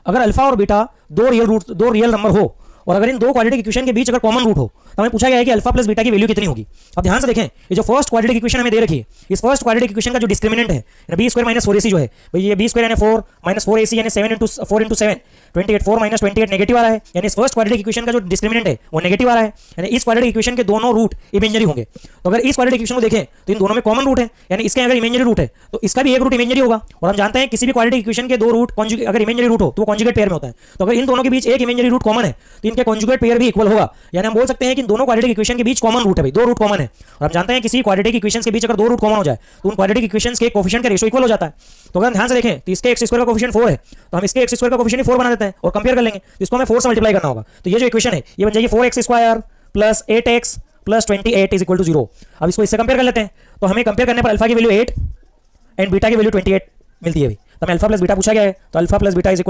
अगर अल्फा और बीटा दो रियल नंबर हो और अगर इन दो क्वाड्रेटिक इक्वेशन के बीच अगर कॉमन रूट हो तो हमें पूछा गया है कि अल्फा प्लस बीटा की वैल्यू कितनी होगी। अब ध्यान से देखें, ये जो फर्स्ट क्वाड्रेटिक इक्वेशन हमें दे रखी है, इस फर्स्ट क्वाड्रेटिक इक्वेशन का जो डिस्क्रिमिनेंट है बी स्क्वायर माइनस 4ac जो है भाई, ये बी स्क्वायर यानी 4 माइनस 4ac यानी 7 इंटू 4 इंटू 7 28, 4 माइनस 28 नेगेटिव आ रहा है, यानी इस फर्स्ट क्वाड्रेटिक इक्वेशन का जो डिस्क्रिमिनेंट है वो नेगेटिव आ रहा है, यानी इस क्वाड्रेटिक इक्वेशन के दोनों रूट इमेजिनरी होंगे। तो अगर इस क्वाड्रेटिक इक्वेशन को देखें तो इन दोनों में कॉमन रूट है, यानी इसके अगर इमेजिनरी रूट है तो इसका भी एक रूट इमेजिनरी होगा। और हम जानते हैं किसी भी क्वाड्रेटिक इक्वेशन के दो रूट अगर इमेजिनरी रूट हो तो वो कॉन्जुगेट पेयर में होता है। तो अगर इन दोनों के बीच एक इमेजिनरी रूट कॉमन है तो इनके कॉन्जुगेट पेयर भी इक्वल होगा, यानी हम बोल सकते हैं कि इन दोनों क्वाड्रेटिक इक्वेशन के बीच कॉमन रूट है भाई, दो रूट कॉमन है। और हम जानते हैं किसी क्वाड्रेटिक इक्वेशन के बीच अगर दो रूट कॉमन हो जाए तो उन क्वाड्रेटिक इक्वेशन के कोफिशिएंट का रेशियो इक्वल हो जाता है। तो अगर ध्यान से देखें तो इसके एक्स स्क्वायर का कोफिशिएंट 4 है तो हम इसके एक्स स्क्वायर का कोफिशिएंट 4 बना देते हैं और कंपेयर कर लेंगे, तो इसको हमें 4 से मल्टीप्लाई करना होगा। तो ये जो इक्वेशन है ये बन जाएगी 4x square plus 8x plus 28 is equal to 0। अब इसको इससे कंपेयर कर लेते हैं, तो हमें कंपेयर करने पर अल्फा की वैल्यू 8 एंड बीटा की वैल्यू 28 मिलती है भाई। तो हमें अल्फा प्लस बीटा पूछा गया है, तो अल्फा प्लस बीटा इज